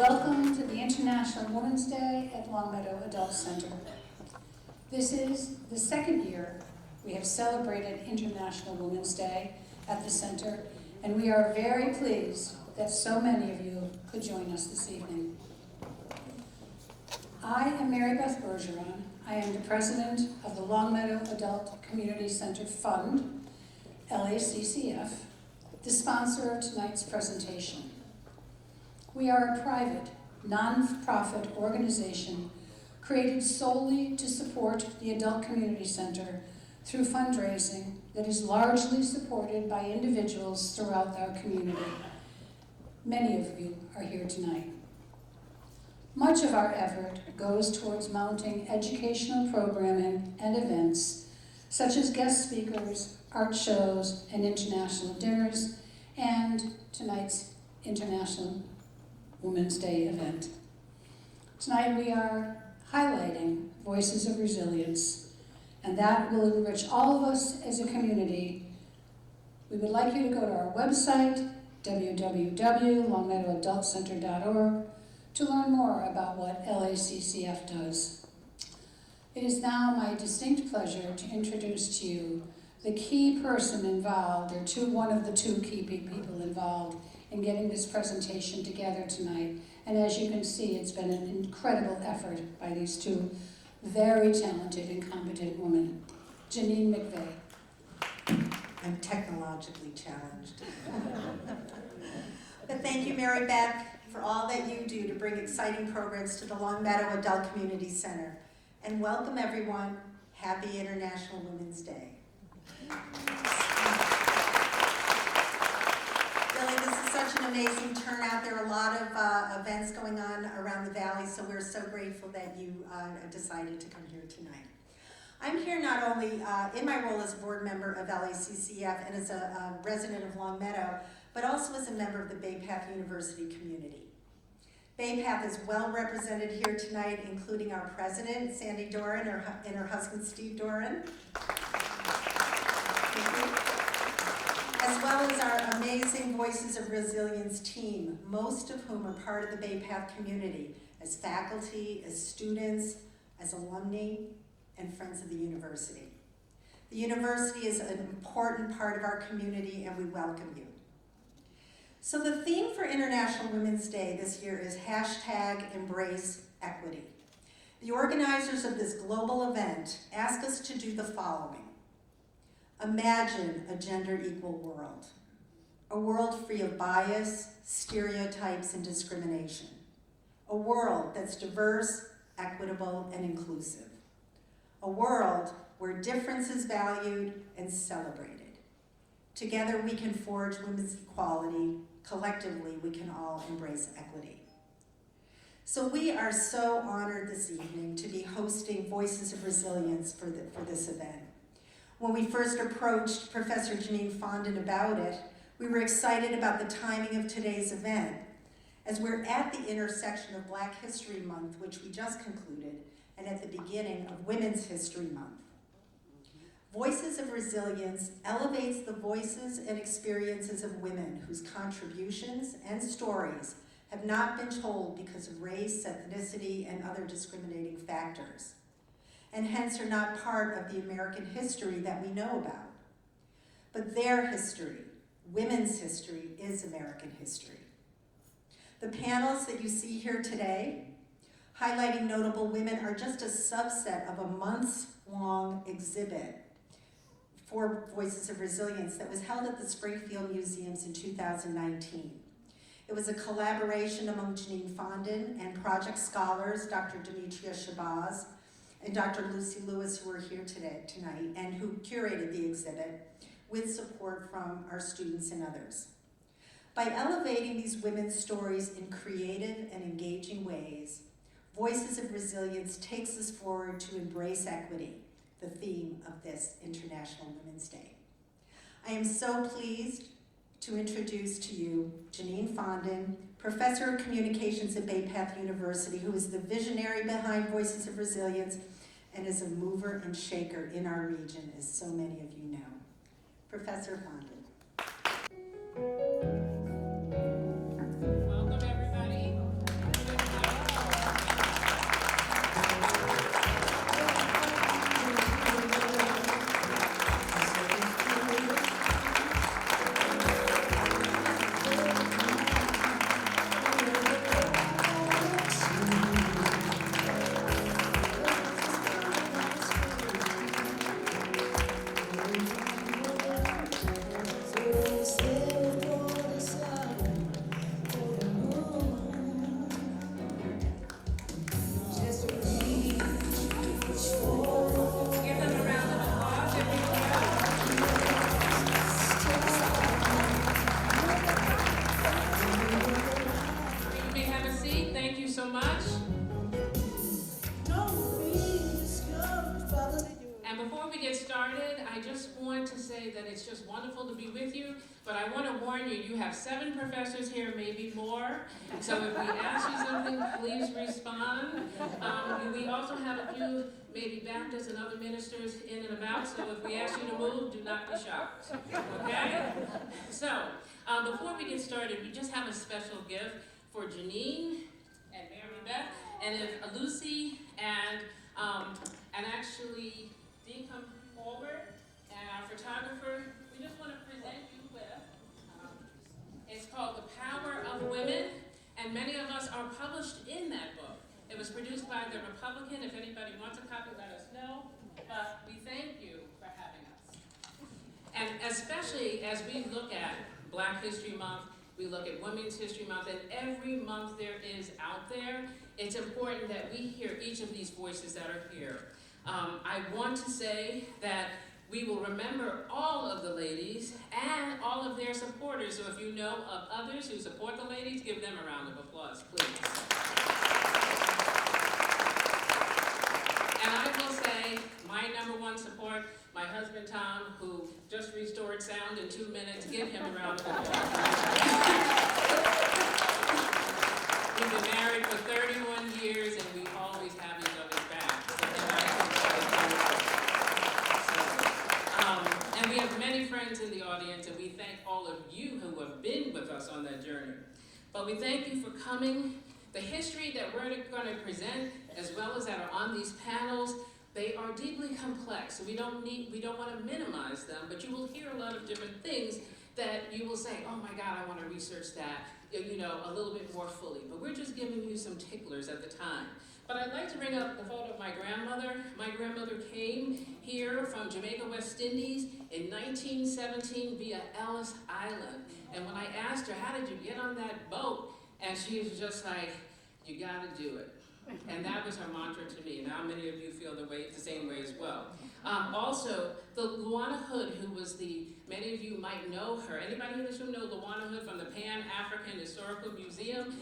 Welcome to the International Women's Day at Longmeadow Adult Center. This is the second year we have celebrated International Women's Day at the center, and we are very pleased that so many of you could join us this evening. I am Mary Beth Bergeron. I am the president of the Longmeadow Adult Community Center Fund, LACCF, the sponsor of tonight's presentation. We are a private, non-profit organization created solely to support the Adult Community Center through fundraising that is largely supported by individuals throughout our community. Many of you are here tonight. Much of our effort goes towards mounting educational programming and events, such as guest speakers, art shows, and international dinners, and tonight's International Women's Day event. Tonight we are highlighting Voices of Resilience, and that will enrich all of us as a community. We would like you to go to our website, www.longmeadowadultcenter.org, to learn more about what LACCF does. It is now my distinct pleasure to introduce to you the key person involved, or one of the two key people involved in getting this presentation together tonight. And as you can see, it's been an incredible effort by these two very talented and competent women. Janine McVeigh. I'm technologically challenged. But thank you, Mary Beth, for all that you do to bring exciting programs to the Longmeadow Adult Community Center. And welcome everyone. Happy International Women's Day. Really, this is such an amazing turnout. There are a lot of events going on around the valley, so we're so grateful that you decided to come here tonight. I'm here not only in my role as a board member of LACCF and as a resident of Longmeadow, but also as a member of the Bay Path University community. Bay Path is well represented here tonight, including our president, Sandy Doran, and her husband, Steve Doran, as well as our amazing Voices of Resilience team, most of whom are part of the Bay Path community, as faculty, as students, as alumni, and friends of the university. The university is an important part of our community, and we welcome you. So the theme for International Women's Day this year is #EmbraceEquity. The organizers of this global event ask us to do the following. Imagine a gender-equal world, a world free of bias, stereotypes, and discrimination, a world that's diverse, equitable, and inclusive, a world where difference is valued and celebrated. Together we can forge women's equality. Collectively, we can all embrace equity. So we are so honored this evening to be hosting Voices of Resilience for this event. When we first approached Professor Janine Fondin about it, we were excited about the timing of today's event, as we're at the intersection of Black History Month, which we just concluded, and at the beginning of Women's History Month. Voices of Resilience elevates the voices and experiences of women whose contributions and stories have not been told because of race, ethnicity, and other discriminating factors, and hence are not part of the American history that we know about. But their history, women's history, is American history. The panels that you see here today, highlighting notable women, are just a subset of a months-long exhibit for Voices of Resilience that was held at the Springfield Museums in 2019. It was a collaboration among Janine Fondin and project scholars, Dr. Demetria Shabazz and Dr. Lucy Lewis, who are here tonight, and who curated the exhibit with support from our students and others. By elevating these women's stories in creative and engaging ways, Voices of Resilience takes us forward to embrace equity, the theme of this International Women's Day. I am so pleased to introduce to you Janine Fondin, Professor of Communications at Bay Path University, who is the visionary behind Voices of Resilience and is a mover and shaker in our region, as so many of you know. Professor Fondin. Welcome, everybody. say that it's just wonderful to be with you, but I want to warn you, you have 7 professors here, maybe more. So if we ask you something, please respond. We also have a few, maybe Baptists and other ministers in and about, so if we ask you to move, do not be shocked, okay? So, before we get started, we just have a special gift for Janine and Mary Beth, and if Lucy and actually Dee come forward, and our photographer, we just want to present you with, it's called The Power of Women, and many of us are published in that book. It was produced by The Republican. If anybody wants a copy, let us know, but we thank you for having us. And especially as we look at Black History Month, we look at Women's History Month, and every month there is out there, it's important that we hear each of these voices that are here. I want to say that we will remember all of the ladies and all of their supporters, so if you know of others who support the ladies, give them a round of applause, please. And I will say, my #1 support, my husband Tom, who just restored sound in 2 minutes, give him a round of applause. We've been married for 31 years and we always have each other's back. And we have many friends in the audience, and we thank all of you who have been with us on that journey. But we thank you for coming. The history that we're going to present, as well as that are on these panels, they are deeply complex, so we don't want to minimize them, but you will hear a lot of different things that you will say, oh my God, I want to research that, you know, a little bit more fully. But we're just giving you some ticklers at the time. But I'd like to bring up the photo of my grandmother. My grandmother came here from Jamaica, West Indies in 1917 via Ellis Island. And when I asked her, how did you get on that boat? And she was just like, you gotta do it. And that was her mantra to me. Now many of you feel the same way as well. Also, the Luana Hood, who was many of you might know her. Anybody in this room know Luana Hood from the Pan-African Historical Museum?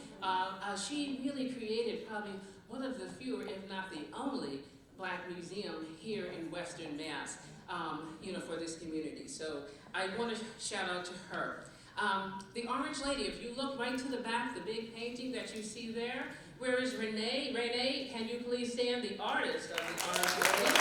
She really created probably one of the fewer, if not the only, Black museum here in Western Mass, for this community. So I want to shout out to her. The Orange Lady, if you look right to the back, the big painting that you see there, where is Renee? Renee, can you please stand? The artist of the Orange Lady.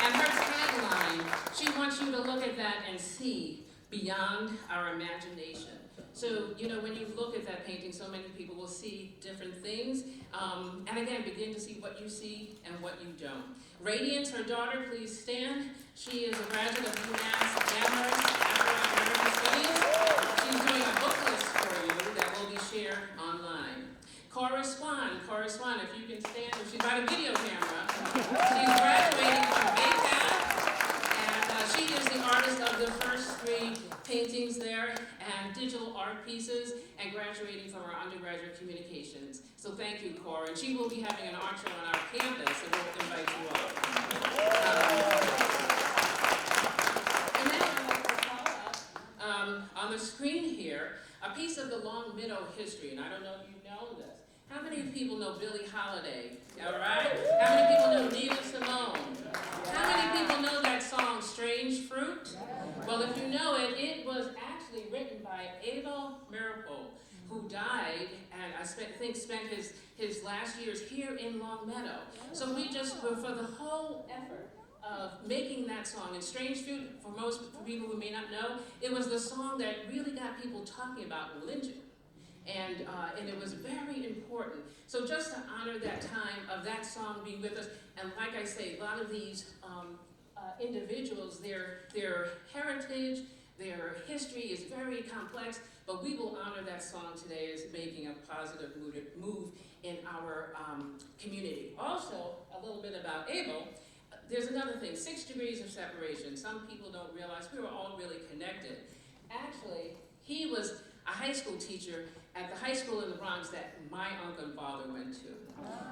And her tagline, she wants you to look at that and see beyond our imagination. So, when you look at that painting, so many people will see different things. And again, begin to see what you see and what you don't. Radiance, her daughter, please stand. She is a graduate of UMass Amherst Afro-American Studies. She's doing a book list for you that will be shared online. Cora Swan, if you can stand, she's got a video camera. She's graduating from BayCat, and she is the artist of the first 3 paintings there and digital art pieces, and graduating from our undergraduate communications. So thank you, Cora. And she will be having an art show on our campus, so we'll invite you all. And then I'd like to follow up on the screen here, a piece of the Long Meadow history, and I don't know if you know this. How many people know Billie Holiday? All right? How many people know Nina Simone? How many people know that song, Strange Fruit? Well, if you know it, it was actually written by Abel Meeropol, who died, and I think spent his last years here in Long Meadow. So we just, for the whole effort of making that song, and Strange Fruit, for people who may not know, it was the song that really got people talking about religion. And it was very important. So just to honor that time of that song being with us, and like I say, a lot of these individuals, their heritage, their history is very complex, but we will honor that song today as making a positive move in our community. Also, a little bit about Abel. There's another thing, 6 degrees of separation. Some people don't realize we were all really connected. Actually, he was a high school teacher at the high school in the Bronx that my uncle and father went to.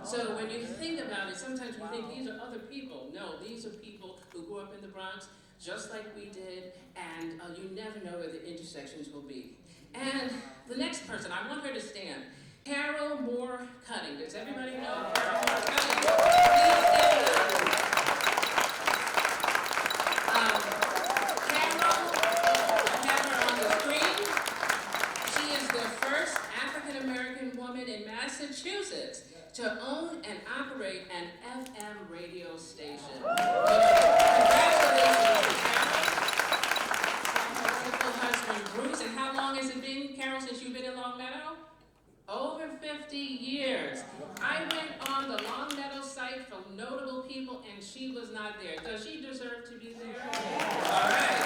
So when you think about it, sometimes we think these are other people. No, these are people who grew up in the Bronx just like we did, and you never know where the intersections will be. And the next person, I want her to stand. Carol Moore Cutting. Does everybody know Carol Moore Cutting? Please stand up. Does she deserve to be there? All right.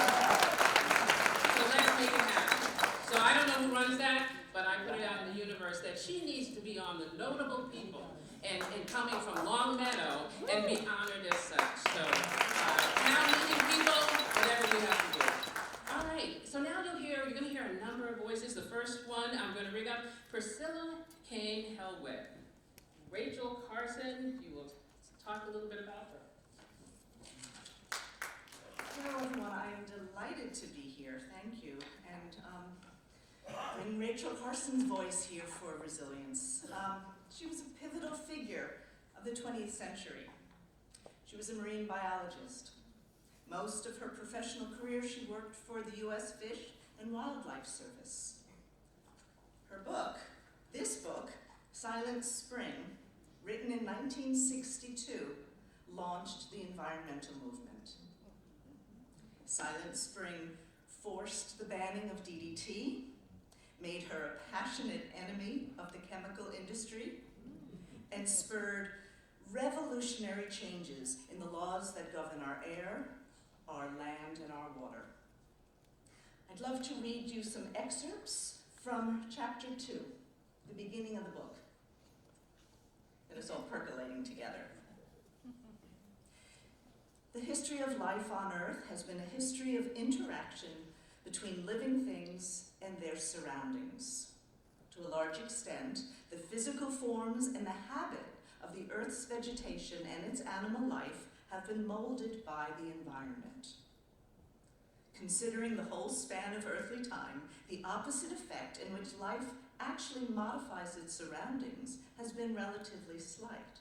So let's make it happen. So I don't know who runs that, but I put it out in the universe that she needs to be on the notable people and coming from Long Meadow and be honored as such. So town meeting people, whatever you have to do. All right, so now you're going to hear a number of voices. The first one I'm going to ring up, Priscilla Kane Helweg. Rachel Carson, you will talk a little bit about her. Hello everyone, I am delighted to be here, thank you, and bring Rachel Carson's voice here for resilience. She was a pivotal figure of the 20th century. She was a marine biologist. Most of her professional career she worked for the U.S. Fish and Wildlife Service. Her book, this book, Silent Spring, written in 1962, launched the environmental movement. Silent Spring forced the banning of DDT, made her a passionate enemy of the chemical industry, and spurred revolutionary changes in the laws that govern our air, our land, and our water. I'd love to read you some excerpts from chapter 2, the beginning of the book. It is all percolating together. The history of life on Earth has been a history of interaction between living things and their surroundings. To a large extent, the physical forms and the habit of the Earth's vegetation and its animal life have been molded by the environment. Considering the whole span of earthly time, the opposite effect in which life actually modifies its surroundings has been relatively slight.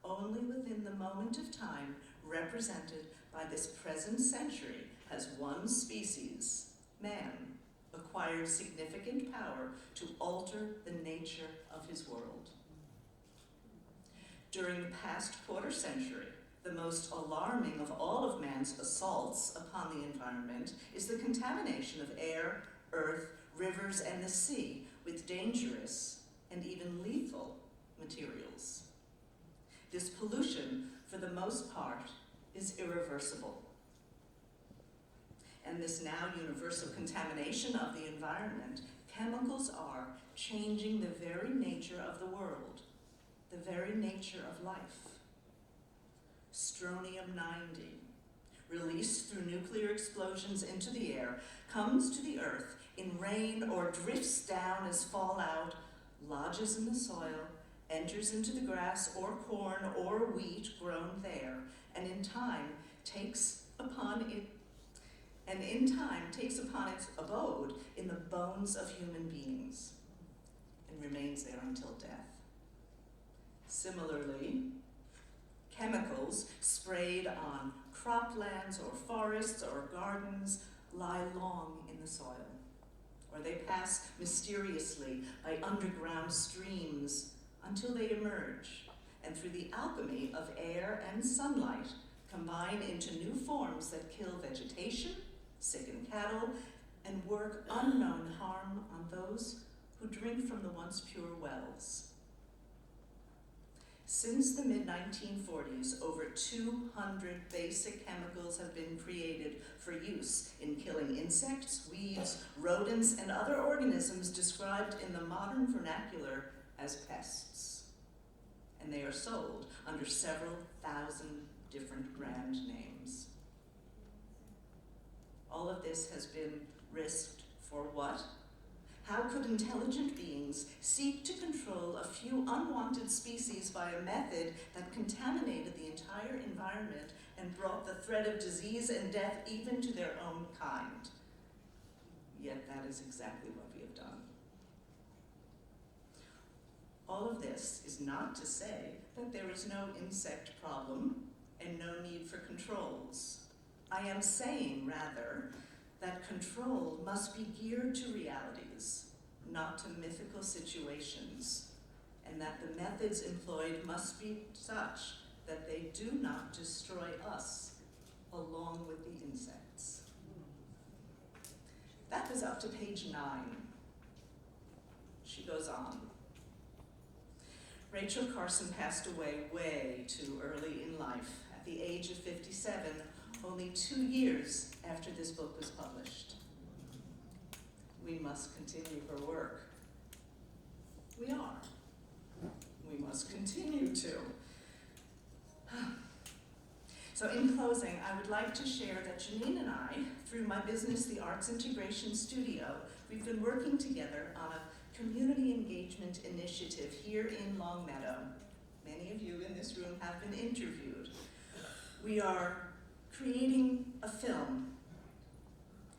Only within the moment of time represented by this present century has one species, man, acquired significant power to alter the nature of his world. During the past quarter century, the most alarming of all of man's assaults upon the environment is the contamination of air, earth, rivers, and the sea with dangerous and even lethal materials. This pollution, for the most part, is irreversible. And this now universal contamination of the environment, chemicals are changing the very nature of the world, the very nature of life. Strontium-90, released through nuclear explosions into the air, comes to the earth in rain or drifts down as fallout, lodges in the soil, enters into the grass or corn or wheat grown there, and in time takes upon its abode in the bones of human beings and remains there until death. Similarly, chemicals sprayed on croplands or forests or gardens lie long in the soil, or they pass mysteriously by underground streams until they emerge, and through the alchemy of air and sunlight, combine into new forms that kill vegetation, sicken cattle, and work unknown harm on those who drink from the once pure wells. Since the mid-1940s, over 200 basic chemicals have been created for use in killing insects, weeds, rodents, and other organisms described in the modern vernacular as pests. And they are sold under several thousand different brand names. All of this has been risked for what? How could intelligent beings seek to control a few unwanted species by a method that contaminated the entire environment and brought the threat of disease and death even to their own kind? Yet that is exactly what we have done. All of this is not to say that there is no insect problem and no need for controls. I am saying, rather, that control must be geared to realities, not to mythical situations, and that the methods employed must be such that they do not destroy us along with the insects. That was up to page 9. She goes on. Rachel Carson passed away way too early in life, at the age of 57, only 2 years after this book was published. We must continue her work. We are. We must continue to. So in closing, I would like to share that Janine and I, through my business, the Arts Integration Studio, we've been working together on a community engagement initiative here in Longmeadow. Many of you in this room have been interviewed. We are creating a film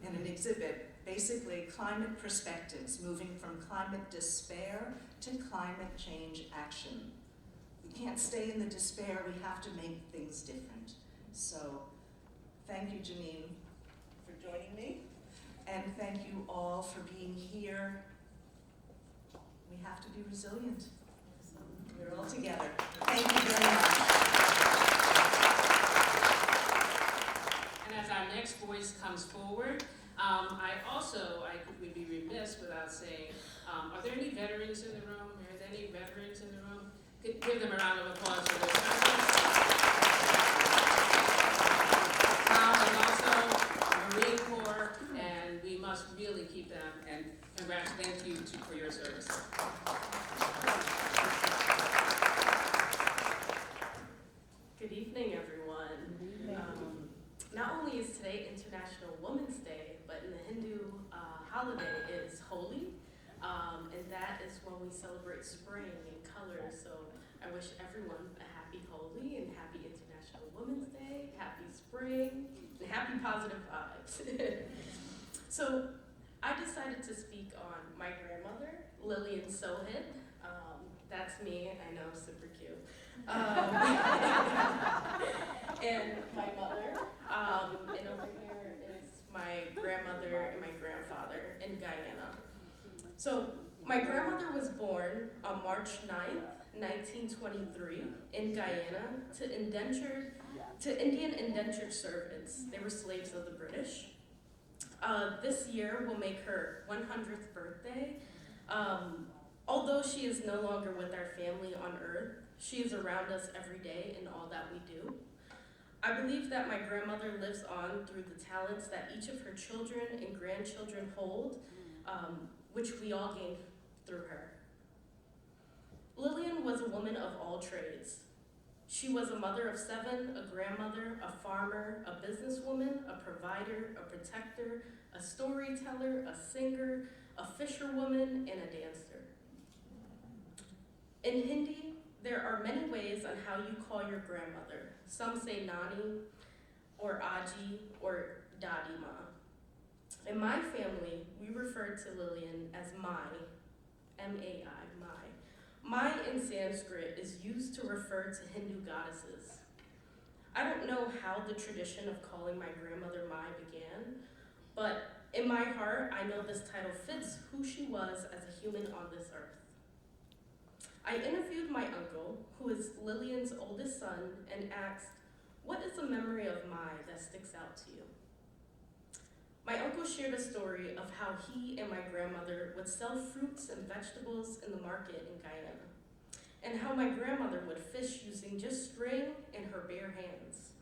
and an exhibit, basically climate perspectives, moving from climate despair to climate change action. We can't stay in the despair, we have to make things different. So thank you, Janine, for joining me, and thank you all for being here. We have to be resilient. We're all together. Thank you very much. And as our next voice comes forward, would be remiss without saying, are there any veterans in the room? Are there any veterans in the room? Give them a round of applause for this. And also Marine Corps, and we must really keep them, and thank you for your service. Good evening, everyone. Not only is today International Women's Day, but in the Hindu holiday is Holi, and that is when we celebrate spring and colors. So I wish everyone a happy Holi and happy International Women's Day, happy spring, and happy positive vibes. So I decided to speak on my grandmother, Lillian Sohed. That's me, I know, super cute. And my mother, and over here is my grandmother and my grandfather in Guyana. So my grandmother was born on March 9th, 1923 in Guyana to Indian indentured servants. They were slaves of the British. This year will make her 100th birthday. Although she is no longer with our family on earth, she is around us every day in all that we do. I believe that my grandmother lives on through the talents that each of her children and grandchildren hold, which we all gained through her. Lillian was a woman of all trades. She was a mother of 7, a grandmother, a farmer, a businesswoman, a provider, a protector, a storyteller, a singer, a fisherwoman, and a dancer. In Hindi, there are many ways on how you call your grandmother. Some say Nani, or Aji, or Dadi Ma. In my family, we refer to Lillian as Mai, M-A-I, Mai. Mai in Sanskrit is used to refer to Hindu goddesses. I don't know how the tradition of calling my grandmother Mai began, but in my heart, I know this title fits who she was as a human on this earth. I interviewed my uncle, who is Lillian's oldest son, and asked, what is a memory of Mai that sticks out to you? My uncle shared a story of how he and my grandmother would sell fruits and vegetables in the market in Guyana, and how my grandmother would fish using just string and her bare hands.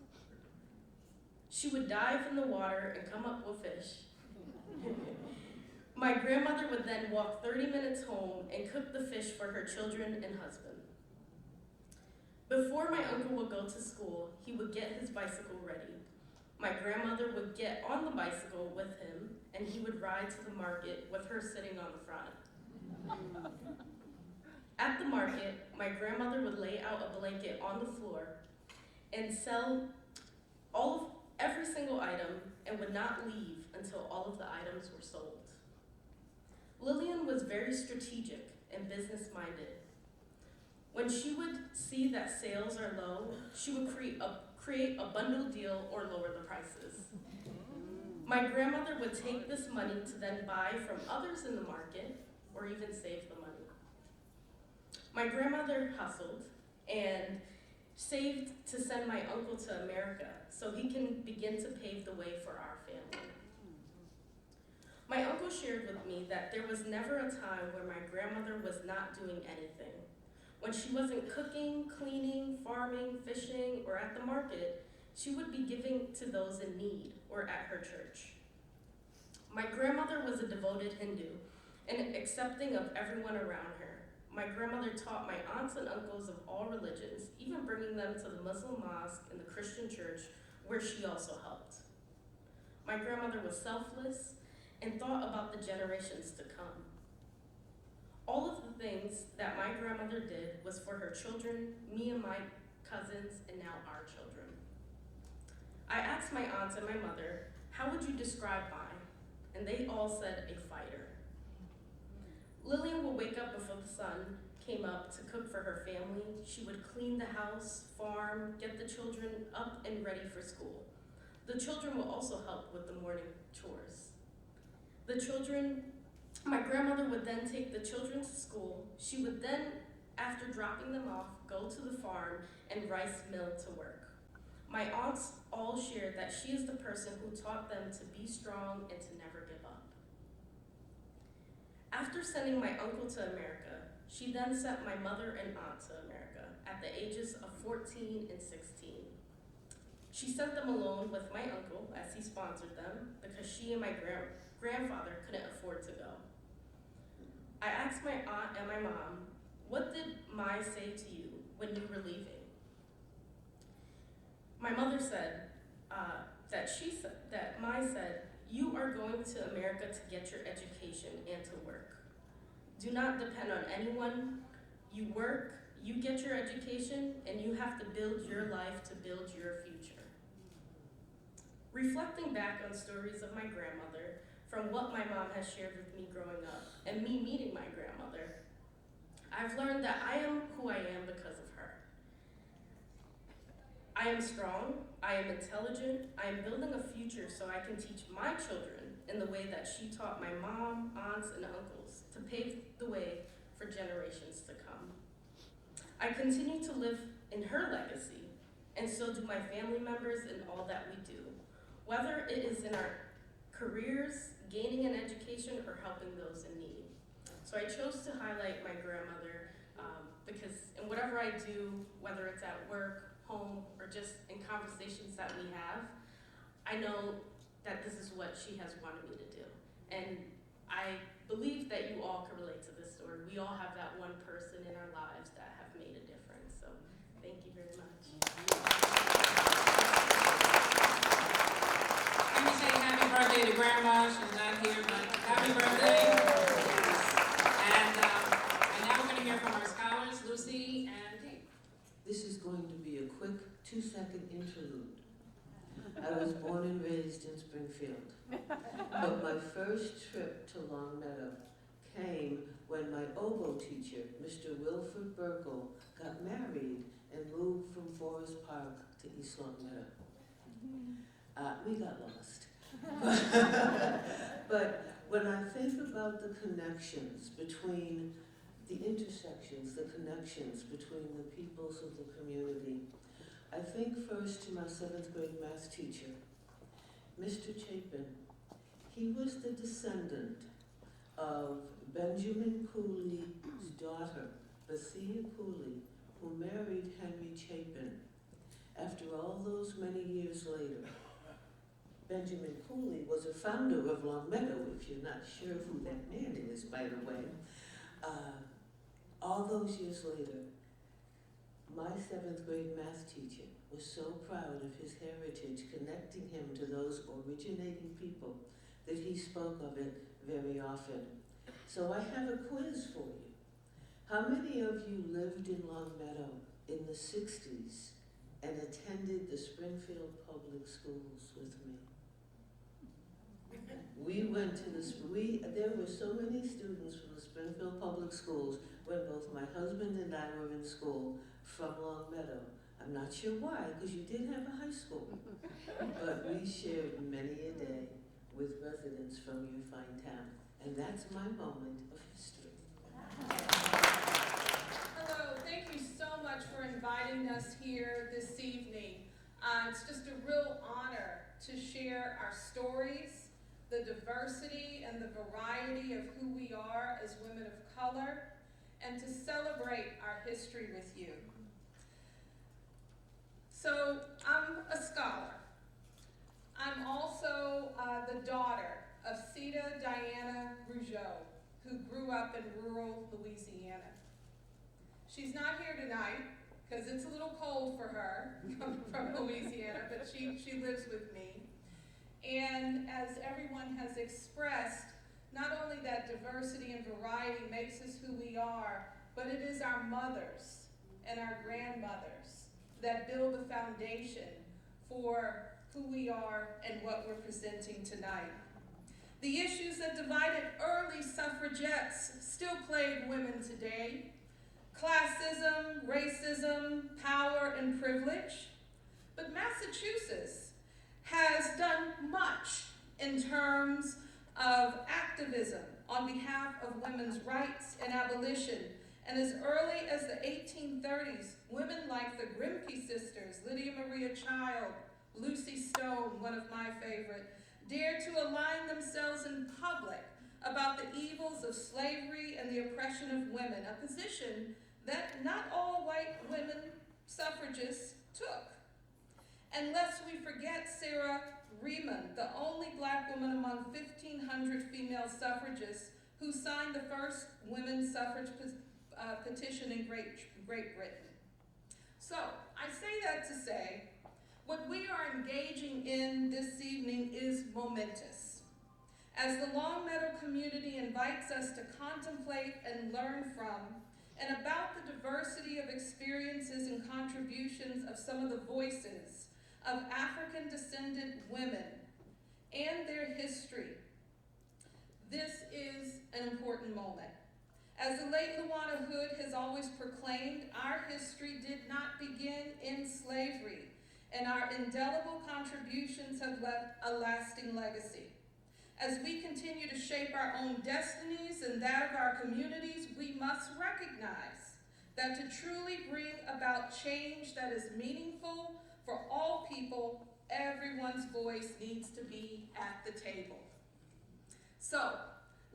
She would dive in the water and come up with fish. My grandmother would then walk 30 minutes home and cook the fish for her children and husband. Before my uncle would go to school, he would get his bicycle ready. My grandmother would get on the bicycle with him, and he would ride to the market with her sitting on the front. At the market, my grandmother would lay out a blanket on the floor and sell every single item and would not leave until all of the items were sold. Lillian was very strategic and business-minded. When she would see that sales are low, she would create a bundle deal or lower the prices. My grandmother would take this money to then buy from others in the market or even save the money. My grandmother hustled and saved to send my uncle to America so he can begin to pave the way for our family. My uncle shared with me that there was never a time where my grandmother was not doing anything. When she wasn't cooking, cleaning, farming, fishing, or at the market, She would be giving to those in need or at her church. My grandmother was a devoted Hindu and accepting of everyone around her. My grandmother taught my aunts and uncles of all religions, even bringing them to the Muslim mosque and the Christian church where she also helped. My grandmother was selfless and thought about the generations to come. All of the things that my grandmother did was for her children, me and my cousins, and now our children. I asked my aunts and my mother, how would you describe mine? And they all said a fighter. Lillian would wake up before the sun came up to cook for her family. She would clean the house, farm, get the children up and ready for school. The children will also help with the morning chores. My grandmother would then take the children to school. She would then, after dropping them off, go to the farm and rice mill to work. My aunts all shared that she is the person who taught them to be strong and to never give up. After sending my uncle to America, she then sent my mother and aunt to America at the ages of 14 and 16. She sent them alone with my uncle as he sponsored them because she and my grandfather couldn't afford to go. I asked my aunt and my mom, what did Mai say to you when you were leaving? My mother said that Mai said, you are going to America to get your education and to work. Do not depend on anyone. You work, you get your education, and you have to build your life to build your future. Reflecting back on stories of my grandmother, from what my mom has shared with me growing up, and me meeting my grandmother, I've learned that I am who I am because of her. I am strong, I am intelligent, I am building a future so I can teach my children in the way that she taught my mom, aunts, and uncles to pave the way for generations to come. I continue to live in her legacy, and so do my family members in all that we do, whether it is in our careers, gaining an education, or helping those in need. So I chose to highlight my grandmother because in whatever I do, whether it's at work, home, or just in conversations that we have, I know that this is what she has wanted me to do. And I believe that you all can relate to this story. We all have that one person in our lives that have made a difference. So thank you very much. Let me say happy birthday to Grandma. She's not here, but happy birthday. And now we're going to hear from our scholars, Lucy and Dee. This is going to be a quick 2-second interlude. I was born and raised in Springfield, but my first trip to Long Meadow came when my oboe teacher, Mr. Wilford Burkle, got married and moved from Forest Park to East Long Meadow. We got lost. But when I think about the connections between the intersections, the connections between the peoples of the community, I think first to my 7th grade math teacher, Mr. Chapin. He was the descendant of Benjamin Cooley's daughter, Bethia Cooley, who married Henry Chapin. After all those many years later, Benjamin Cooley was a founder of Long Meadow, if you're not sure who that man is, by the way. All those years later, my 7th grade math teacher was so proud of his heritage, connecting him to those originating people, that he spoke of it very often. So I have a quiz for you. How many of you lived in Long Meadow in the 60s and attended the Springfield Public Schools with me? We went to there were so many students from the Springfield Public Schools when both my husband and I were in school from Long Meadow. I'm not sure why, because you did have a high school. But we shared many a day with residents from your fine town. And that's my moment of history. Hello, thank you so much for inviting us here this evening. It's just a real honor to share our stories, the diversity and the variety of who we are as women of color, and to celebrate our history with you. So I'm a scholar. I'm also the daughter of Sita Diana Rougeau, who grew up in rural Louisiana. She's not here tonight because it's a little cold for her coming from Louisiana, but she lives with me. And as everyone has expressed, not only that diversity and variety makes us who we are, but it is our mothers and our grandmothers that build the foundation for who we are and what we're presenting tonight. The issues that divided early suffragettes still plague women today. Classism, racism, power, and privilege. But Massachusetts has done much in terms of activism on behalf of women's rights and abolition. And as early as the 1830s, women like the Grimke sisters, Lydia Maria Child, Lucy Stone, one of my favorite, dared to align themselves in public about the evils of slavery and the oppression of women, a position that not all white women suffragists took. And lest we forget Sarah Remond, the only black woman among 1,500 female suffragists who signed the first women's suffrage petition in Great Britain. So, I say that to say, what we are engaging in this evening is momentous. As the Longmeadow community invites us to contemplate and learn from and about the diversity of experiences and contributions of some of the voices of African-descendant women and their history, this is an important moment. As the late Luana Hood has always proclaimed, our history did not begin in slavery, and our indelible contributions have left a lasting legacy. As we continue to shape our own destinies and that of our communities, we must recognize that to truly bring about change that is meaningful for all people, everyone's voice needs to be at the table. So,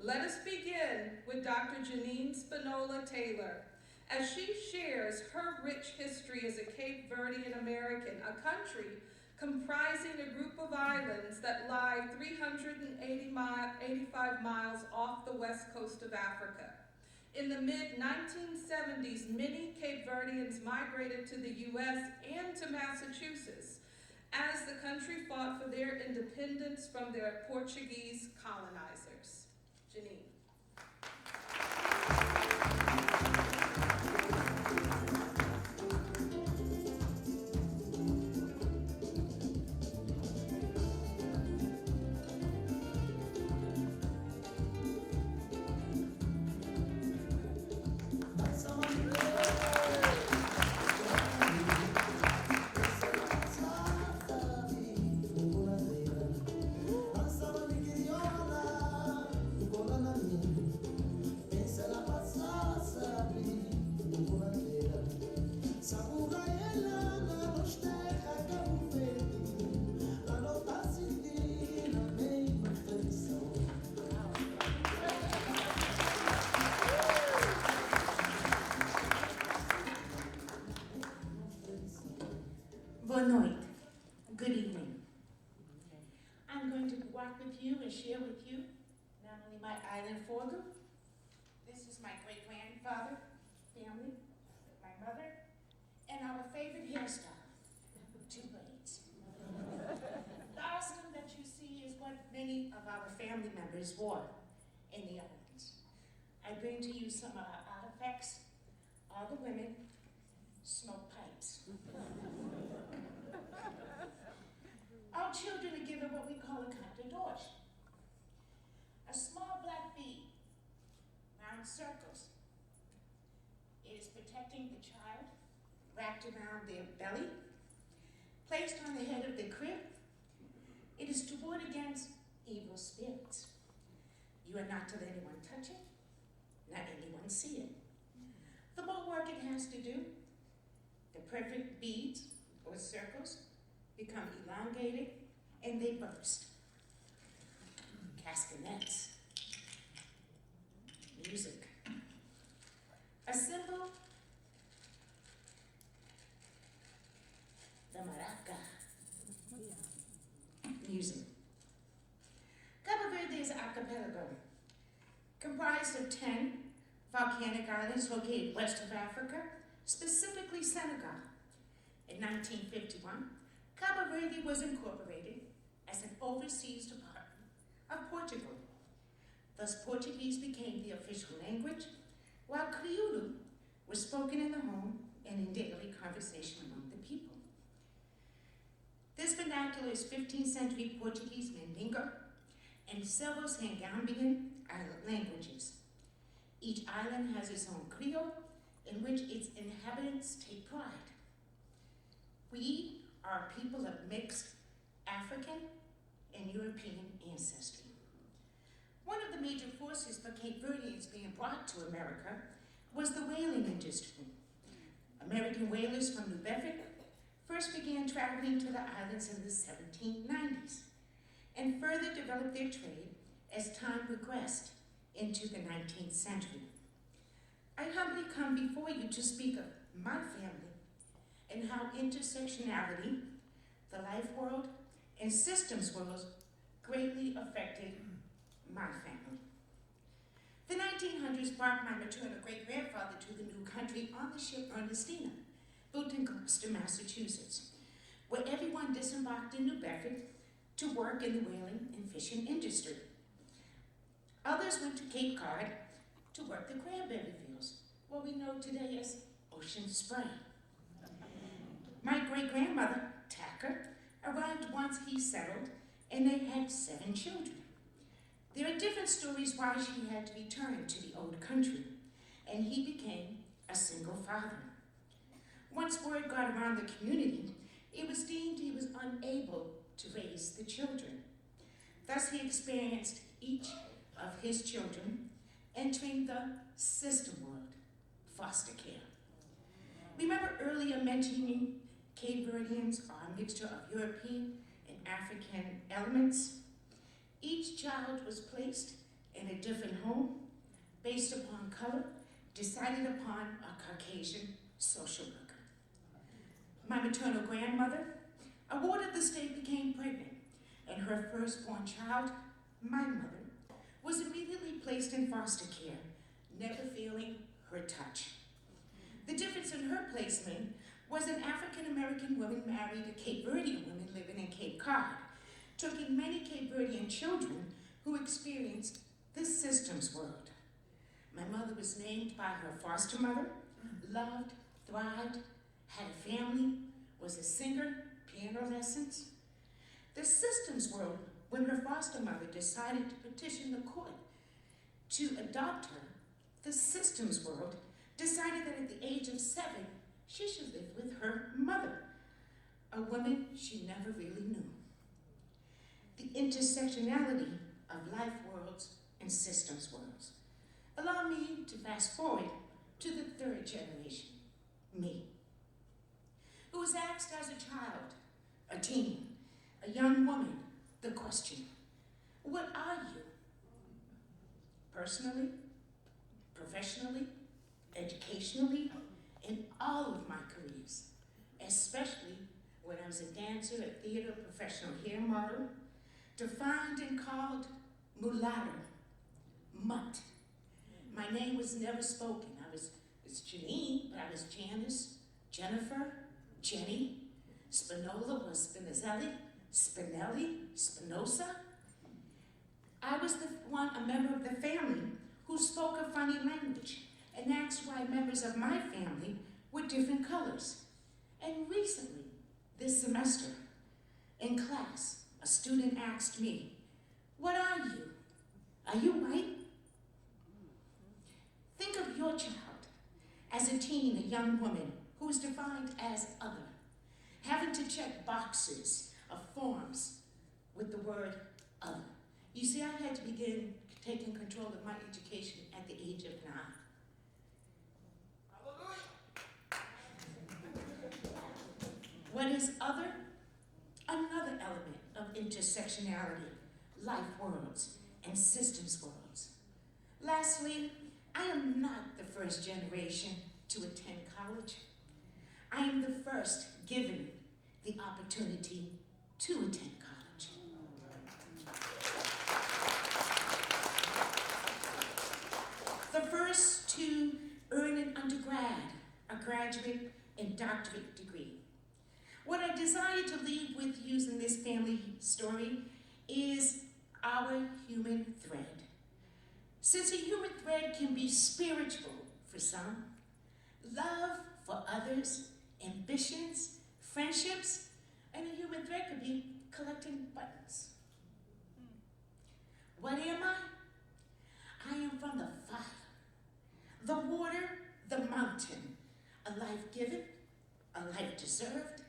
let us begin with Dr. Janine Spinola Taylor, as she shares her rich history as a Cape Verdean American, a country comprising a group of islands that lie 385 miles off the west coast of Africa. In the mid-1970s, many Cape Verdeans migrated to the U.S. and to Massachusetts as the country fought for their independence from their Portuguese colonizers. Janine. Boa noite. Good evening. I'm going to walk with you and share with you not only my island foreground, this is my great-grandfather family, my mother, and our favorite hairstyle, 2 braids. The awesome that you see is what many of our family members wore in the islands. I bring to you some of our artifacts. All the women smoke pipes. Our children are given what we call a carte d'orge, a small black bead, round circles. It is protecting the child, wrapped around their belly, placed on the head of the crib. It is to ward against evil spirits. You are not to let anyone touch it, not anyone see it. The more work it has to do, the perfect beads or circles become elongated and they burst. Castanets, music, a symbol the maraca. Music. Cabo Verde is an archipelago comprised of 10 volcanic islands located west of Africa, specifically Senegal. In 1951, Cabo Verde was incorporated as an overseas department of Portugal. Thus, Portuguese became the official language, while Crioulo was spoken in the home and in daily conversation among the people. This vernacular is 15th century Portuguese Mandingo and several Sangambian island languages. Each island has its own Creole, in which its inhabitants take pride. We are a people of mixed African and European ancestry. One of the major forces for Cape Verdeans being brought to America was the whaling industry. American whalers from New Bedford first began traveling to the islands in the 1790s and further developed their trade as time progressed into the 19th century. I humbly come before you to speak of my family and how intersectionality, the life world, and systems worlds greatly affected my family. The 1900s brought my maternal great-grandfather to the new country on the ship Ernestina, built in Gloucester, Massachusetts, where everyone disembarked in New Bedford to work in the whaling and fishing industry. Others went to Cape Cod to work the cranberry fields, what we know today as Ocean Spray. My great-grandmother, Tacker, arrived once he settled, and they had 7 children. There are different stories why she had to return to the old country, and he became a single father. Once word got around the community, it was deemed he was unable to raise the children. Thus, he experienced each of his children entering the system world, foster care. Remember earlier mentioning Cape Verdeans are a mixture of European and African elements? Each child was placed in a different home based upon color, decided upon a Caucasian social worker. My maternal grandmother, a ward of the state, became pregnant, and her firstborn child, my mother, was immediately placed in foster care, never feeling her touch. The difference in her placement was an African-American woman married to Cape Verdean women living in Cape Cod, took in many Cape Verdean children who experienced the systems world. My mother was named by her foster mother, loved, thrived, had a family, was a singer, piano lessons. The systems world, when her foster mother decided to petition the court to adopt her, the systems world decided that at the age of 7, she should live with her mother, a woman she never really knew. The intersectionality of life worlds and systems worlds. Allow me to fast forward to the 3rd generation, me, who was asked as a child, a teen, a young woman, the question, what are you? Personally, professionally, educationally, in all of my careers, especially when I was a dancer, a theater professional hair model, defined and called mulatto, mutt. My name was never spoken. It's Janine, but I was Janice, Jennifer, Jenny. Spinola was Spinazzelli, Spinelli, Spinoza. I was a member of the family who spoke a funny language and asked why members of my family were different colors. And recently, this semester, in class, a student asked me, what are you? Are you white? Think of your child as a teen, a young woman who is defined as other, having to check boxes of forms with the word other. You see, I had to begin taking control of my education at the age of 9. What is other? Another element of intersectionality, life worlds, and systems worlds. Lastly, I am not the first generation to attend college. I am the first given the opportunity to attend college. The first to earn an undergrad, a graduate, and doctorate degree. What I desire to leave with using this family story is our human thread. Since a human thread can be spiritual for some, love for others, ambitions, friendships, and a human thread could be collecting buttons. What am I? I am from the fire, the water, the mountain, a life given, a life deserved,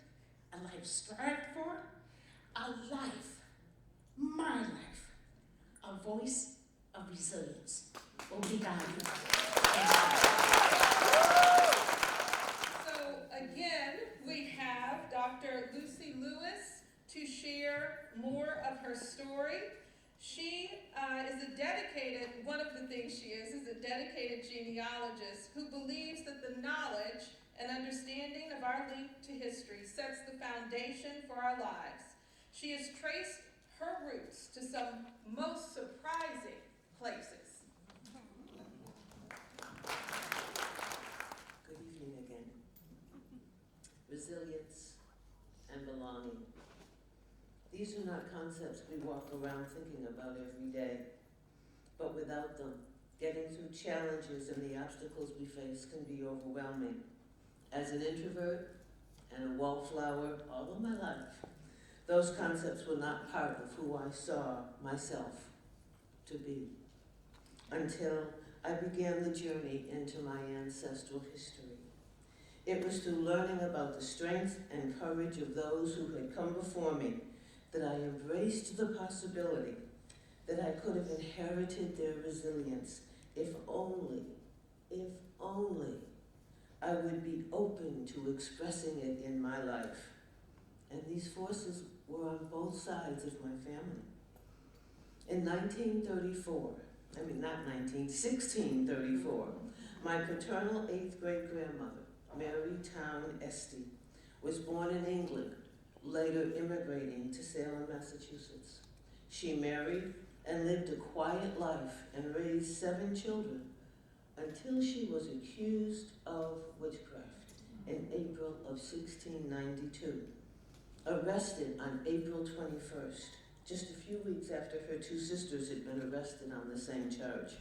a life strived for, a life, my life, a voice of resilience. Obrigado. So again, we have Dr. Lucy Lewis to share more of her story. She is a dedicated, one of the things she is a dedicated genealogist who believes that the knowledge and understanding of our link to history sets the foundation for our lives. She has traced her roots to some most surprising places. Good evening again. Resilience and belonging. These are not concepts we walk around thinking about every day, but without them, getting through challenges and the obstacles we face can be overwhelming. As an introvert and a wallflower all of my life, those concepts were not part of who I saw myself to be until I began the journey into my ancestral history. It was through learning about the strength and courage of those who had come before me that I embraced the possibility that I could have inherited their resilience if only I would be open to expressing it in my life. And these forces were on both sides of my family. In 1634, my paternal 8th grade grandmother, Mary Town Esty, was born in England, later immigrating to Salem, Massachusetts. She married and lived a quiet life and raised 7 children until she was accused of witchcraft in April of 1692. Arrested on April 21st, just a few weeks after her 2 sisters had been arrested on the same charge.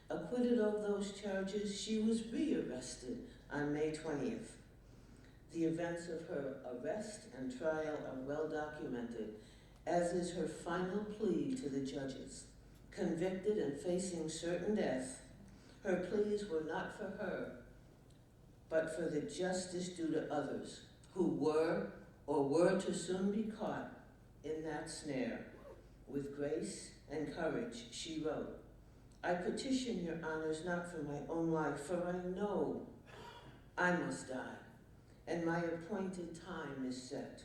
Acquitted of those charges, she was re-arrested on May 20th. The events of her arrest and trial are well documented, as is her final plea to the judges. Convicted and facing certain death, her pleas were not for her, but for the justice due to others who were or were to soon be caught in that snare. With grace and courage, she wrote, "I petition your honors not for my own life, for I know I must die, and my appointed time is set.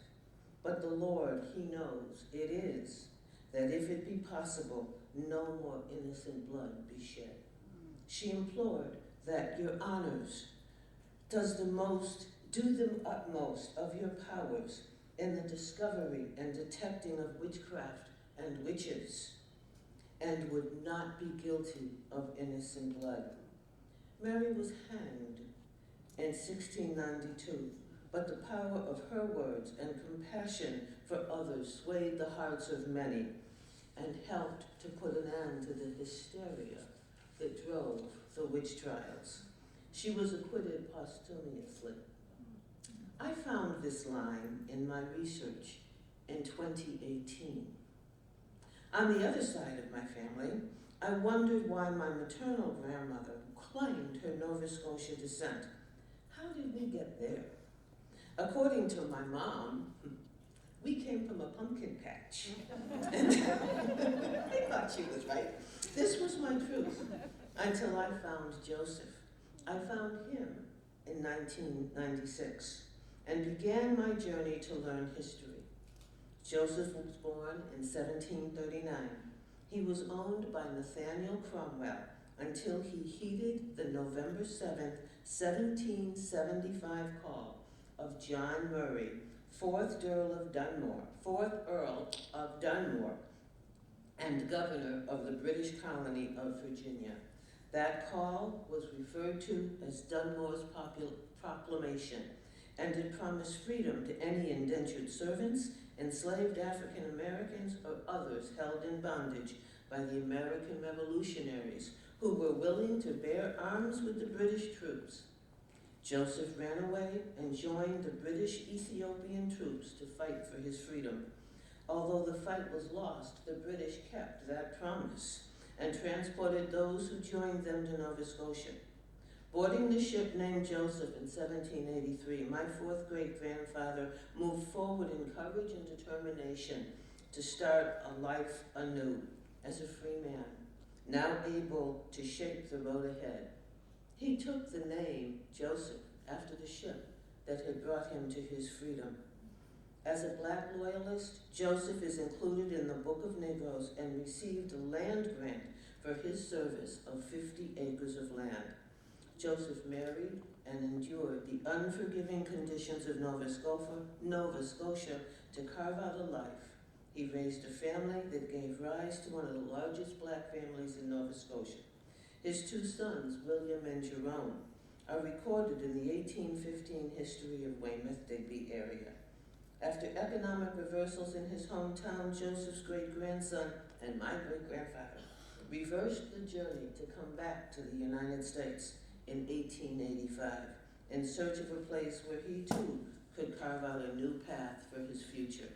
But the Lord, he knows it is, that if it be possible, no more innocent blood be shed." She implored that your honors do the utmost of your powers in the discovery and detecting of witchcraft and witches, and would not be guilty of innocent blood. Mary was hanged in 1692, but the power of her words and compassion for others swayed the hearts of many and helped to put an end to the hysteria that drove the witch trials. She was acquitted posthumously. I found this line in my research in 2018. On the other side of my family, I wondered why my maternal grandmother claimed her Nova Scotia descent. How did we get there? According to my mom, we came from a pumpkin patch. And I thought she was right. This was my truth until I found Joseph. I found him in 1996 and began my journey to learn history. Joseph was born in 1739. He was owned by Nathaniel Cromwell until he heeded the November 7th, 1775 call of John Murray 4th Earl of Dunmore, and Governor of the British colony of Virginia. That call was referred to as Dunmore's Proclamation, and it promised freedom to any indentured servants, enslaved African Americans, or others held in bondage by the American revolutionaries who were willing to bear arms with the British troops. Joseph ran away and joined the British Ethiopian troops to fight for his freedom. Although the fight was lost, the British kept that promise and transported those who joined them to Nova Scotia. Boarding the ship named Joseph in 1783, my 4th great-grandfather moved forward in courage and determination to start a life anew as a free man, now able to shape the road ahead. He took the name Joseph after the ship that had brought him to his freedom. As a Black loyalist, Joseph is included in the Book of Negroes and received a land grant for his service of 50 acres of land. Joseph married and endured the unforgiving conditions of Nova Scotia to carve out a life. He raised a family that gave rise to one of the largest Black families in Nova Scotia. His 2 sons, William and Jerome, are recorded in the 1815 history of Weymouth, Digby area. After economic reversals in his hometown, Joseph's great-grandson and my great-grandfather reversed the journey to come back to the United States in 1885 in search of a place where he too could carve out a new path for his future.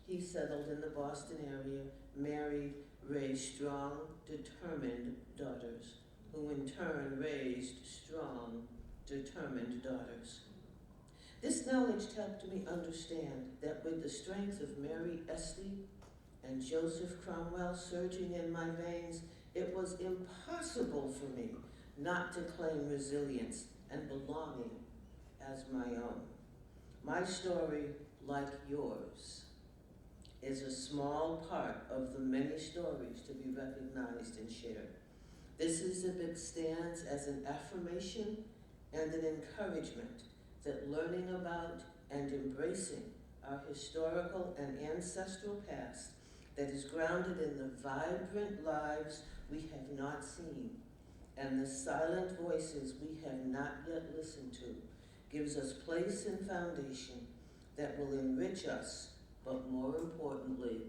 He settled in the Boston area, married, raised strong, determined daughters, who in turn raised strong, determined daughters. This knowledge helped me understand that with the strength of Mary Esty and Joseph Cromwell surging in my veins, it was impossible for me not to claim resilience and belonging as my own. My story, like yours, is a small part of the many stories to be recognized and shared. This exhibit stands as an affirmation and an encouragement that learning about and embracing our historical and ancestral past that is grounded in the vibrant lives we have not seen and the silent voices we have not yet listened to gives us place and foundation that will enrich us, but more importantly,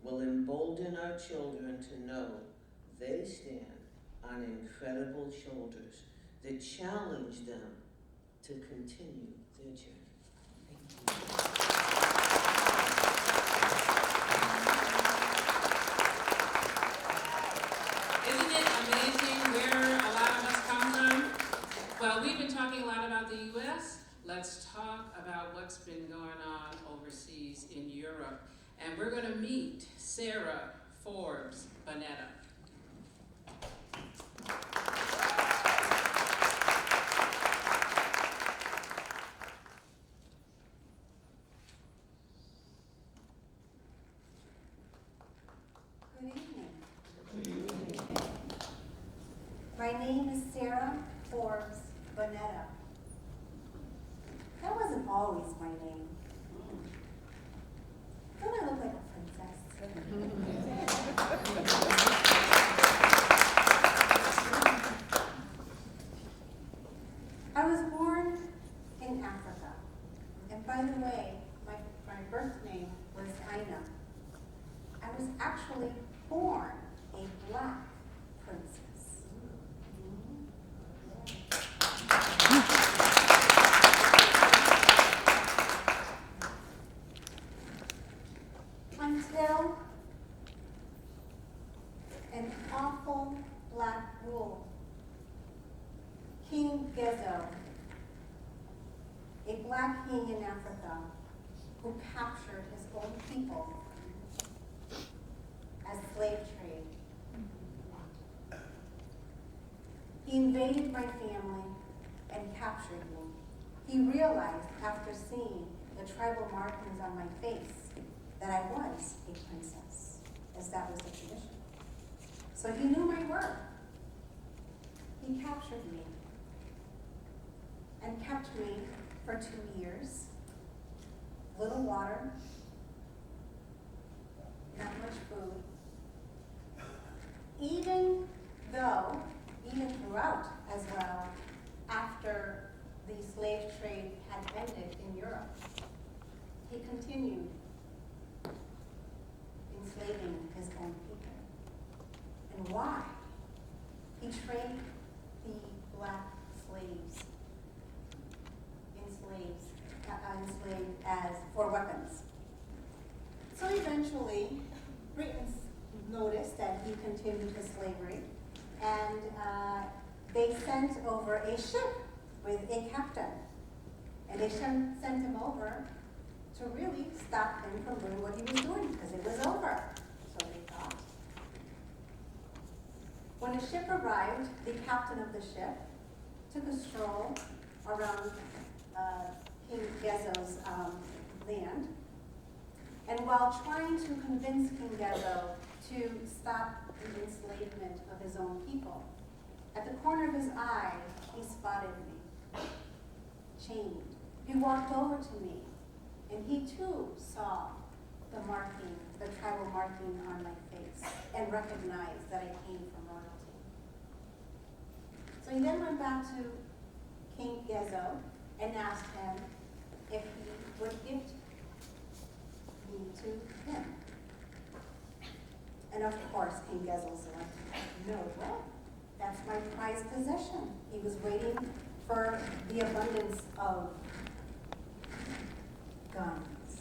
will embolden our children to know they stand on incredible shoulders that challenge them to continue their journey. Thank you. Isn't it amazing where a lot of us come from? Well, we've been talking a lot about the U.S. Let's talk about what's been going on overseas in Europe. And we're going to meet Sarah Forbes Bonetta. Good evening. My name is Sarah Forbes Bonetta. That wasn't always my name. Don't I look like a princess? I was born in Africa. And by the way, my birth name was Aina. I was actually born a Black princess. Until an awful Black rule. King Gezo, a Black king in Africa who captured his own people as slave trade. He invaded my family and captured me. He realized after seeing the tribal markings on my face that I was a princess, as that was the tradition. So he knew my worth. He captured me and kept me for 2 years. little water, not much food. Even throughout as well, after the slave trade had ended in Europe, he continued enslaving his own people. And why? He traded the black slaves, enslaved as for weapons. So eventually, Britain noticed that he continued his slavery, and they sent over a ship with a captain. And they sent him over to really stop him from doing what he was doing, because it was over, so they thought. When the ship arrived, the captain of the ship took a stroll around King Gezo's land, and while trying to convince King Gezo to stop the enslavement of his own people, at the corner of his eye, he spotted me, chained. He walked over to me, and he too saw the marking, the tribal marking on my face, and recognized that I came from royalty. So he then went back to King Gezo and asked him if he would gift me to him. And of course, King Gezo said, no way, that's my prized possession. He was waiting for the abundance of guns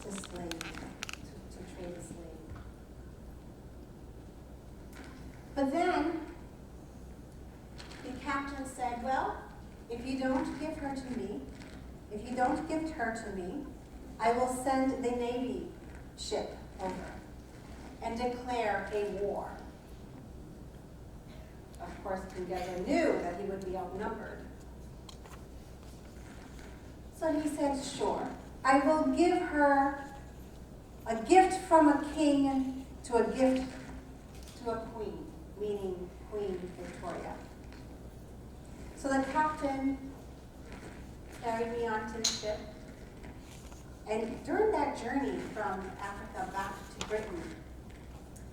to slave, to trade a slave. But then, the captain said, well, if you don't give her to me, if you don't gift her to me, I will send the Navy ship over and declare a war. Of course, King Gezo knew that he would be outnumbered. So he said, sure, I will give her a gift from a king to a gift to a queen, meaning Queen Victoria. So the captain carried me onto the ship, and during that journey from Africa back to Britain,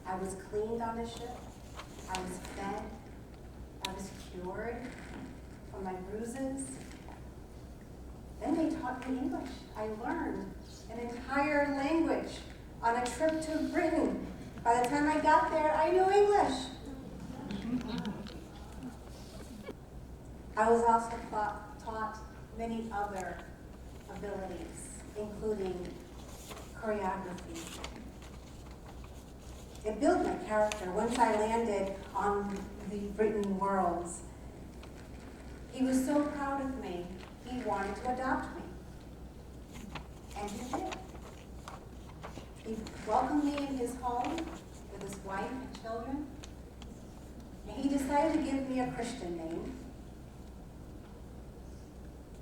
I was cleaned on the ship, I was fed, I was cured from my bruises. Then they taught me English. I learned an entire language on a trip to Britain. By the time I got there, I knew English. I was also taught many other abilities, including choreography. It built my character. Once I landed on the Britain Worlds, he was so proud of me, he wanted to adopt me. And he did. He welcomed me in his home with his wife and children. And he decided to give me a Christian name.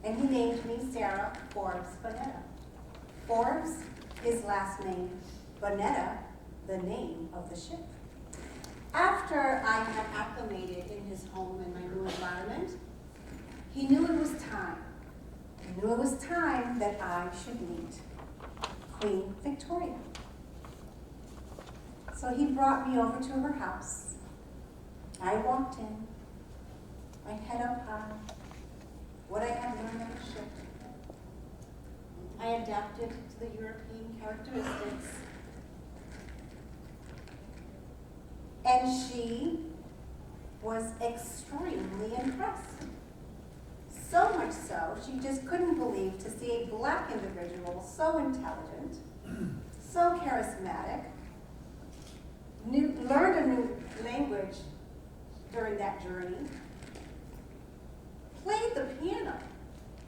And he named me Sarah Forbes Bonetta. Forbes, his last name, Bonetta, the name of the ship. After I had acclimated in his home and my new environment, he knew it was time. He knew it was time that I should meet Queen Victoria. So he brought me over to her house. I walked in, my head up high, what I had learned on the ship. I adapted to the European characteristics. And she was extremely impressed. So much so, she just couldn't believe to see a black individual so intelligent, so charismatic, learned a new language during that journey, played the piano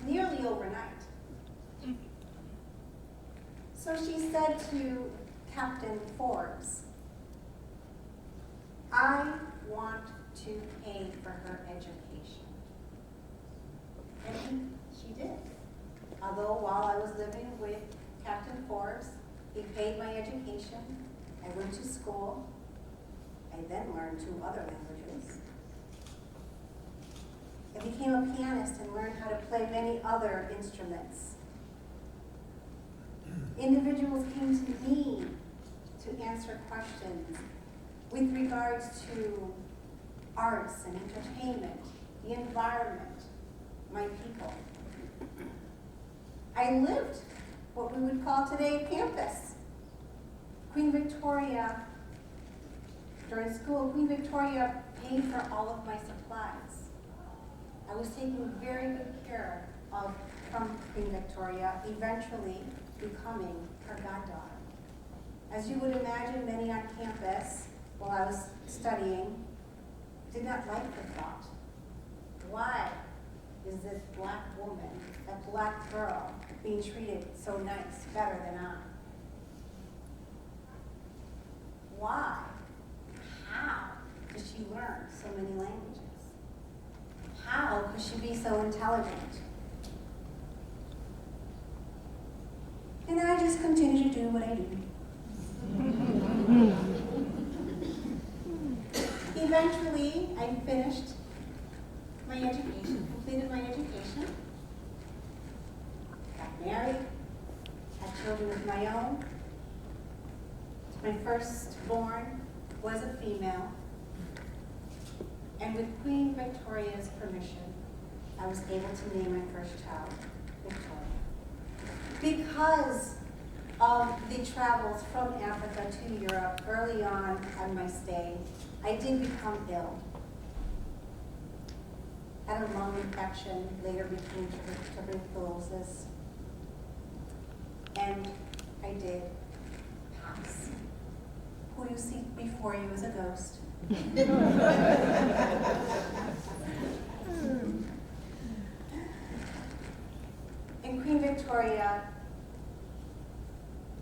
nearly overnight. So she said to Captain Forbes, I want to pay for her education. And she did. Although while I was living with Captain Forbes, he paid my education. I went to school. I then learned 2 other languages. I became a pianist and learned how to play many other instruments. Individuals came to me to answer questions with regards to arts and entertainment, the environment, my people. I lived what we would call today campus. Queen Victoria, during school, Queen Victoria paid for all of my supplies. I was taken very good care of from Queen Victoria, eventually becoming her goddaughter. As you would imagine, many on campus, while I was studying, did not like the thought. Why is this black woman, that black girl, being treated so nice, better than I? Why? How does she learn so many languages? How could she be so intelligent? And I just continue to do what I do. Eventually, I finished my education, completed my education, got married, had children of my own. My firstborn was a female, and with Queen Victoria's permission, I was able to name my first child Victoria. Because of the travels from Africa to Europe early on my stay, I did become ill. Had a lung infection, later became tuberculosis, and I did pass. Who you see before you is a ghost. And Queen Victoria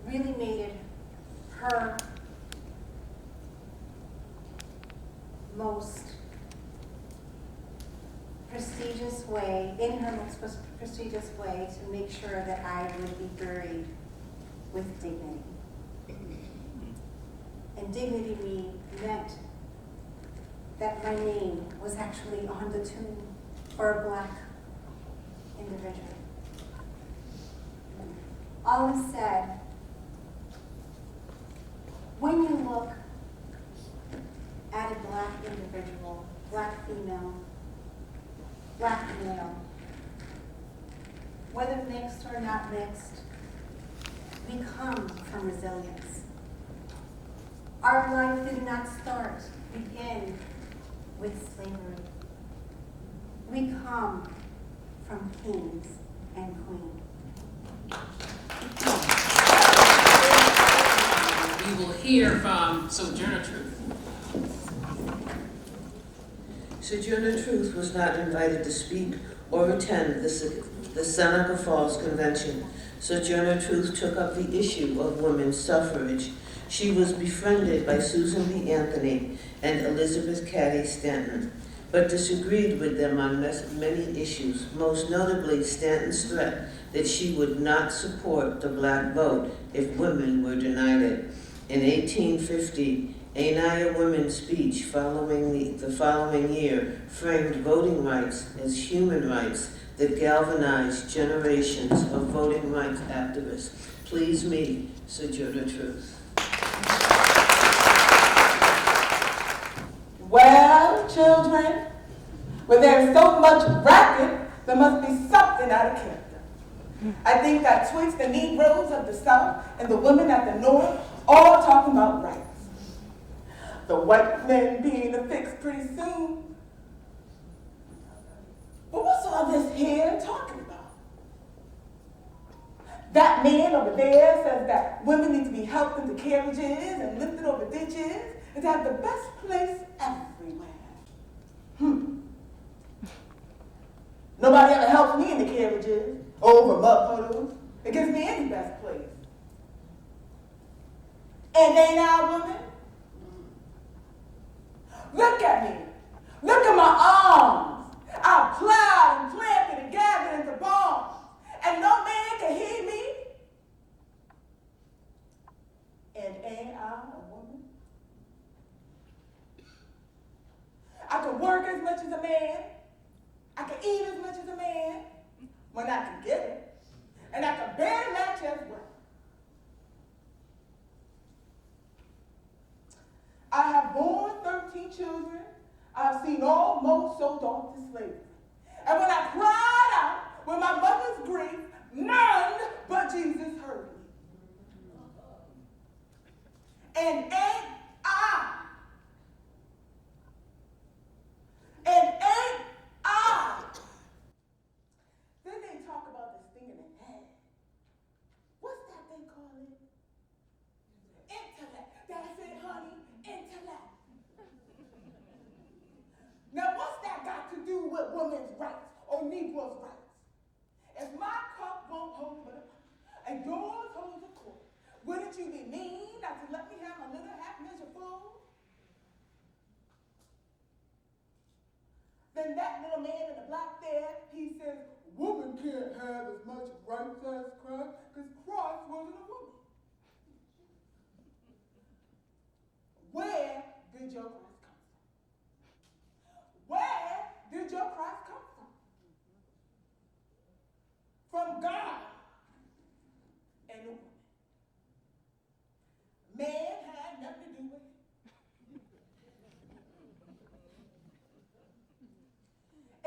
really made it her most prestigious way, in her most prestigious way, to make sure that I would be buried with dignity. And dignity meant that my name was actually on the tomb for a black individual. All is said, when you look at a black individual, black female, black male, whether mixed or not mixed, we come from resilience. Our life did not begin with slavery. We come from kings and queens. We will hear from Sojourner Truth. Sojourner Truth was not invited to speak or attend the Seneca Falls Convention. Sojourner Truth took up the issue of women's suffrage. She was befriended by Susan B. Anthony and Elizabeth Cady Stanton, but disagreed with them on many issues, most notably Stanton's threat that she would not support the black vote if women were denied it. In 1850, Ainaya Women's speech the following year framed voting rights as human rights that galvanized generations of voting rights activists. Please meet Sojourner Truth. Well, children, where there is so much racket, there must be something out of character. I think that twixt the Negroes of the South and the women at the North all talking about rights. The white men being affixed pretty soon. But what's all this here talking about? That man over there says that women need to be helped into carriages and lifted over ditches and to have the best place everywhere. Nobody ever helps me in the carriages, over mud puddles. It gives me any best place. And ain't I a woman? Look at me. Look at my arms. I plowed and planted and gathered into bombs, and no man can hear me. And ain't I a woman? I can work as much as a man. I can eat as much as a man when I can get it. And I can bear match as well. children I've seen almost sold off to slavery. And when I cried out with my mother's grief, none but Jesus heard me. And ain't I? Then they talk about this thing in the head. What's that they call it? Intellect. That's it, honey. Intellect. Now, what's that got to do with women's rights or Negroes' rights? If my cup won't hold but a pint, and yours holds a quart, wouldn't you be mean not to let me have my little half measure full? Then that little man in the black there, he says, woman can't have as much rights as Christ, because Christ wasn't a woman. Where did your Christ come from? Where did your Christ come from? From God and a woman. Man had nothing to do with it.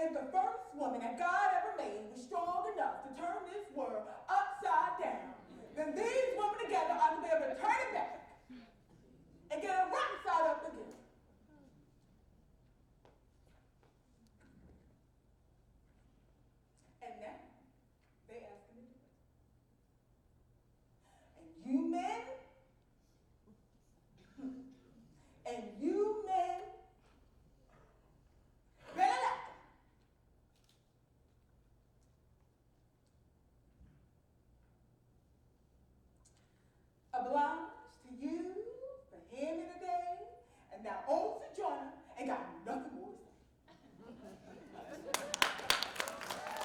And the first woman that God ever made was strong enough to turn this world upside down. Then these women together ought to be able to turn it back and get it right side up again. And now, they ask me to do it. And you men, better let them. Obliged to you for hearing me today, and now on sojourner, and got nothing more to say.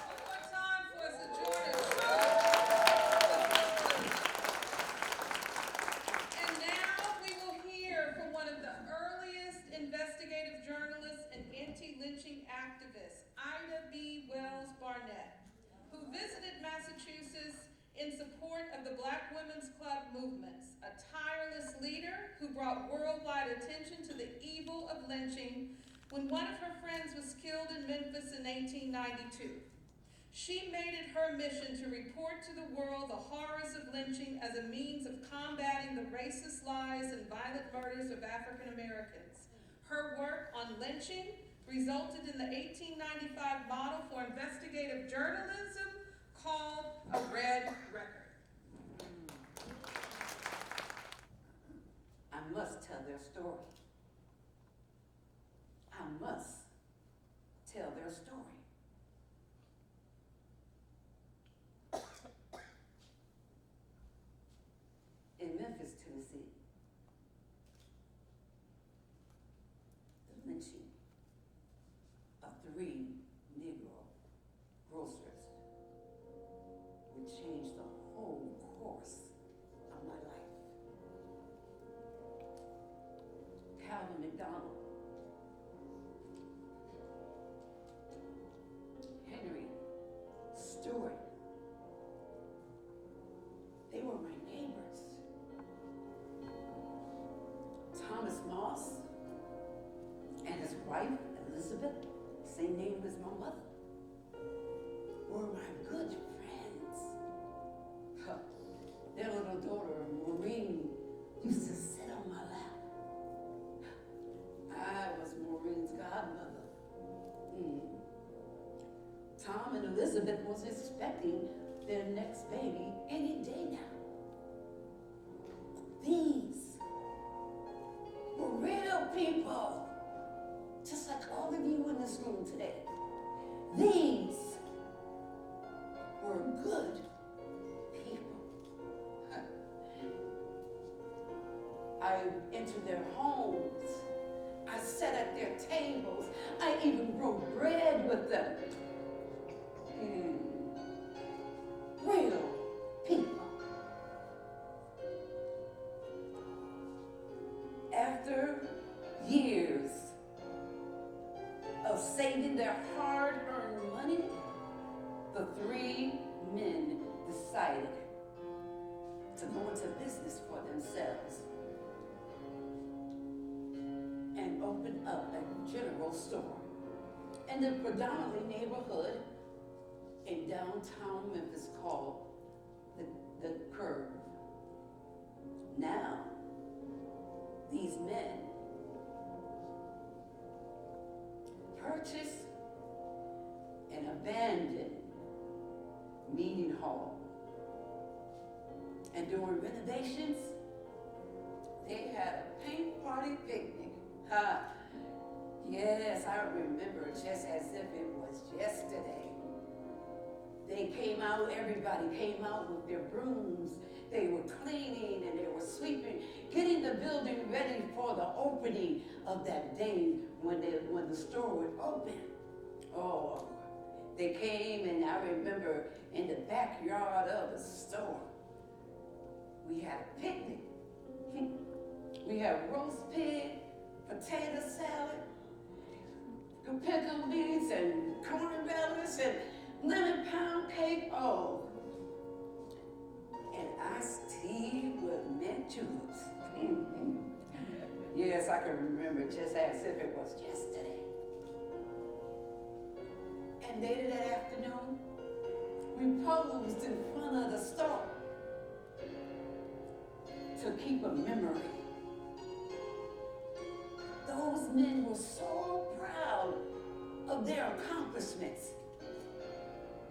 One more time for Sojourner. And now we will hear from one of the earliest investigative journalists and anti-lynching activists, Ida B. Wells Barnett, who visited Massachusetts in support of the Black Women's Club movements, a tireless leader who brought worldwide attention to the evil of lynching when one of her friends was killed in Memphis in 1892. She made it her mission to report to the world the horrors of lynching as a means of combating the racist lies and violent murders of African Americans. Her work on lynching resulted in the 1895 model for investigative journalism called A Red Record. I must tell their story. I must tell their story. In Memphis, Tennessee, the lynching of 3 Negro grocers would change the whole course of my life. Calvin McDonald, Henry Stewart, they were my neighbors. Thomas Moss and his wife, Elizabeth, same name as my mother, were my good friends. Their little daughter, Maureen, used to sit on my lap. I was Maureen's godmother. Tom and Elizabeth was expecting their next baby any day now. These were real people, just like all of you in this room today. These were good people. I entered their homes. I sat at their tables. I even broke bread with them. Real people. After years of saving their hard-earned money, the 3 men decided to go into business for themselves and open up a general store in the predominantly neighborhood in downtown Memphis called the Curve. Now, these men purchased an abandoned meeting hall. And during renovations, they had a paint party picnic. Ha! Yes, I remember just as if it was yesterday. They came out, everybody came out with their brooms. They were cleaning and they were sweeping, getting the building ready for the opening of that day when the store would open. Oh, they came, and I remember in the backyard of the store, we had a picnic. We had roast pig, potato salad, pickled beans and corn relish and lemon pound cake. Oh, and iced tea with mint juleps. Yes, I can remember just as if it was yesterday. And later that afternoon, we posed in front of the store to keep a memory. Those men were so proud of their accomplishments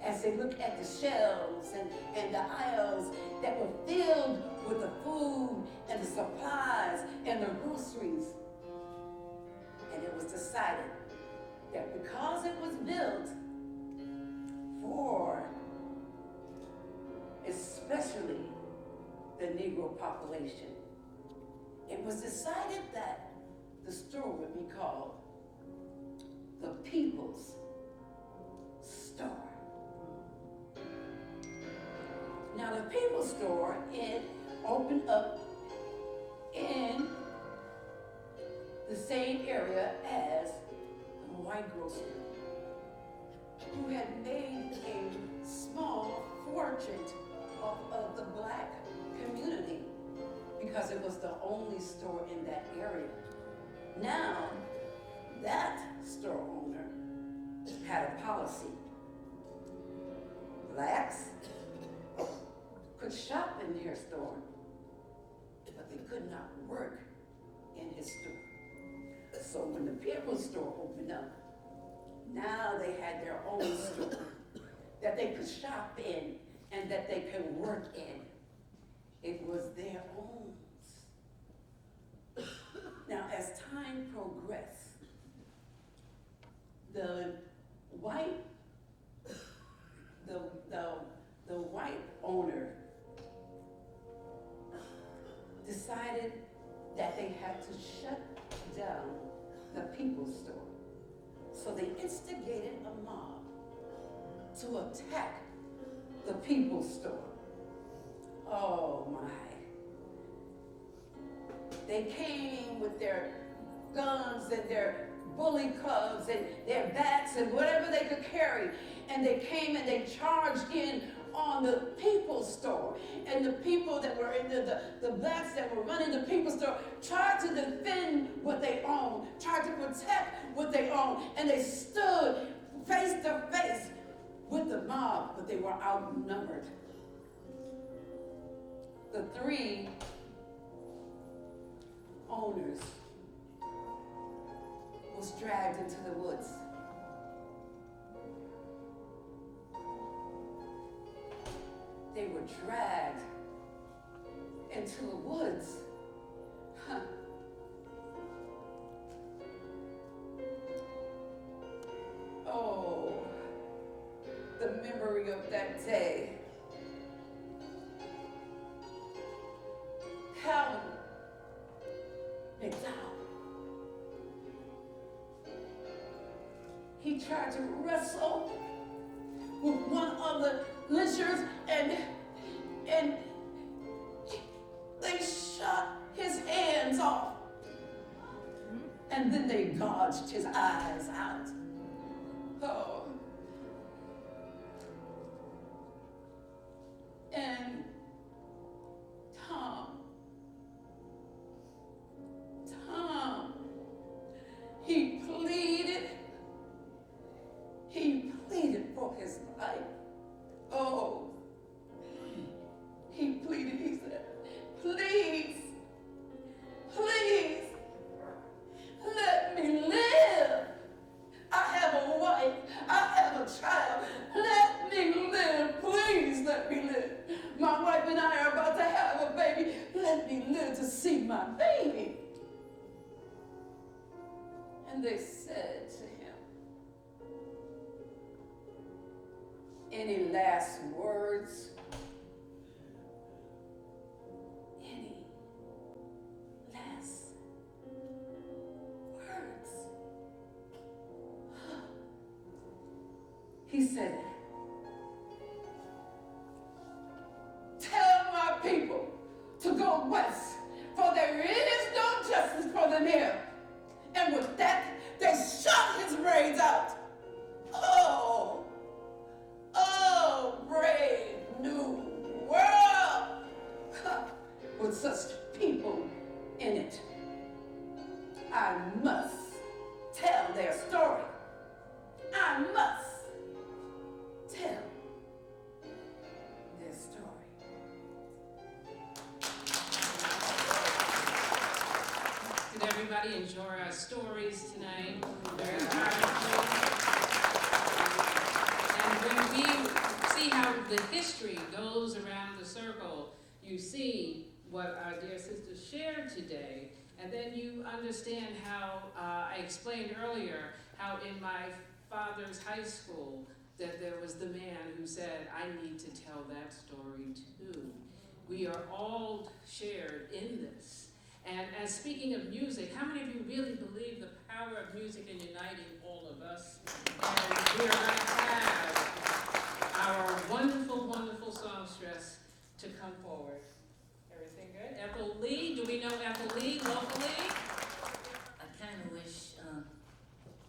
as they looked at the shelves and the aisles that were filled with the food and the supplies and the groceries. And it was decided that because it was built for especially the Negro population, it was decided that the store would be called the People's Store. Now the People's Store, it opened up in the same area as the white grocer, who had made a small fortune off of the black community because it was the only store in that area. Now, that store owner had a policy. Blacks could shop in their store, but they could not work in his store. So when the People's Store opened up, now they had their own store that they could shop in and that they could work in. It was their own. Now, as time progressed, the white owner decided that they had to shut down the People's Store. So they instigated a mob to attack the People's Store. Oh my. They came with their guns and their bully clubs and their bats and whatever they could carry. And they came and they charged in on the People's Store. And the people that were in the blacks that were running the People's Store tried to defend what they owned, tried to protect what they owned. And they stood face to face with the mob, but they were outnumbered. The three owners was dragged into the woods. They were dragged into the woods. Huh. Oh, the memory of that day. Calvin McDowell. He tried to wrestle with one of the lynchers and they shot his hands off. And then they gouged his eyes out. Oh. And Tom, And they said to him, "Any last words? Any last words?" He said, "Tell my people to go west, for there is no justice for them here." And with that, they shot his brains out. Oh, oh, brave new world with such people in it. I must tell their story. I must tell their story. Did everybody enjoy our stories tonight? Very powerful. And when we see how the history goes around the circle, you see what our dear sister shared today, and then you understand how, I explained earlier, how in my father's high school, that there was the man who said, "I need to tell that story too." We are all shared in this. And as speaking of music, how many of you really believe the power of music in uniting all of us? And we are going to have our wonderful, wonderful songstress to come forward. Everything good? Ethel Lee, do we know Ethel Lee locally? I kind of wish that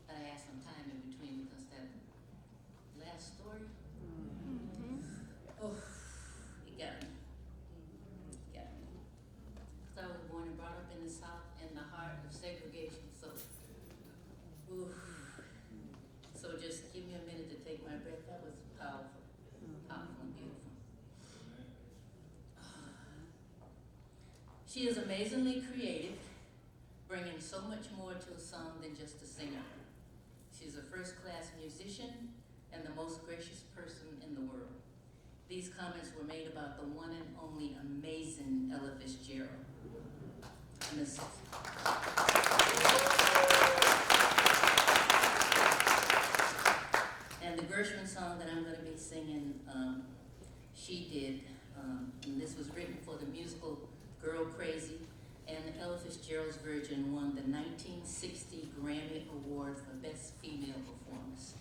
I had some time in between because that last story, oh, it got me. It got me. Because I was born and brought up in the South in the heart of segregation, so, oof. So just give me a minute to take my breath. That was powerful, powerful and beautiful. She is amazingly creative, bringing so much more to a song than just a singer. She's a first-class musician and the most gracious person in the world. These comments were made about the one and only amazing Ella Fitzgerald. And the Gershwin song that I'm going to be singing, she did, and this was written for the musical Girl Crazy, and Ella Fitzgerald's version won the 1960 Grammy Award for Best Female Performance.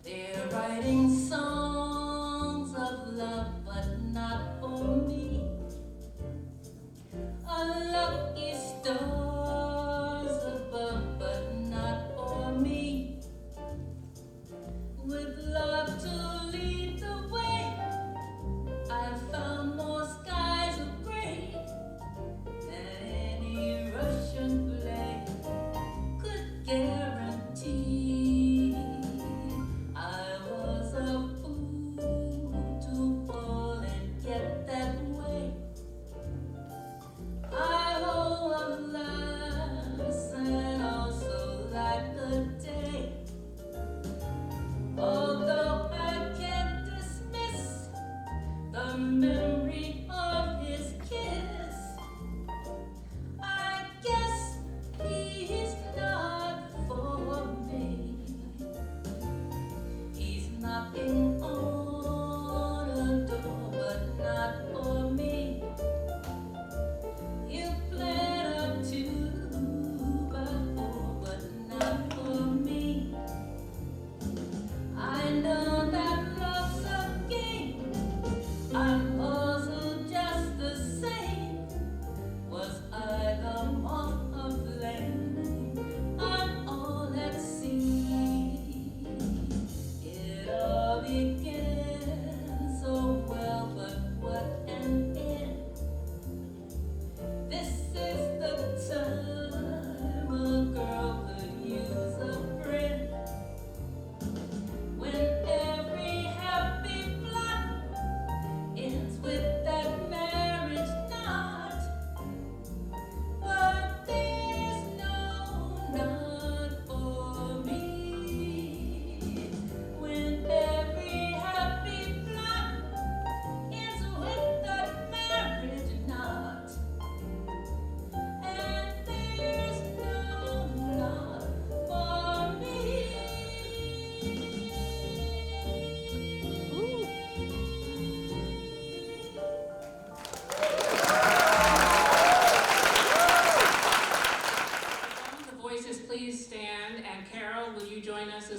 They're writing songs of love, but not for me. Unlucky stars above, but not for me. With love to lead the way, I found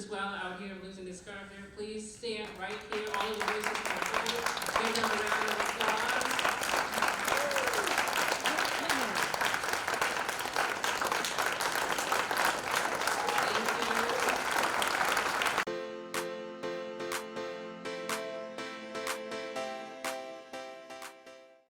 as well out here losing this scarf here. Please stand right here, all of the voices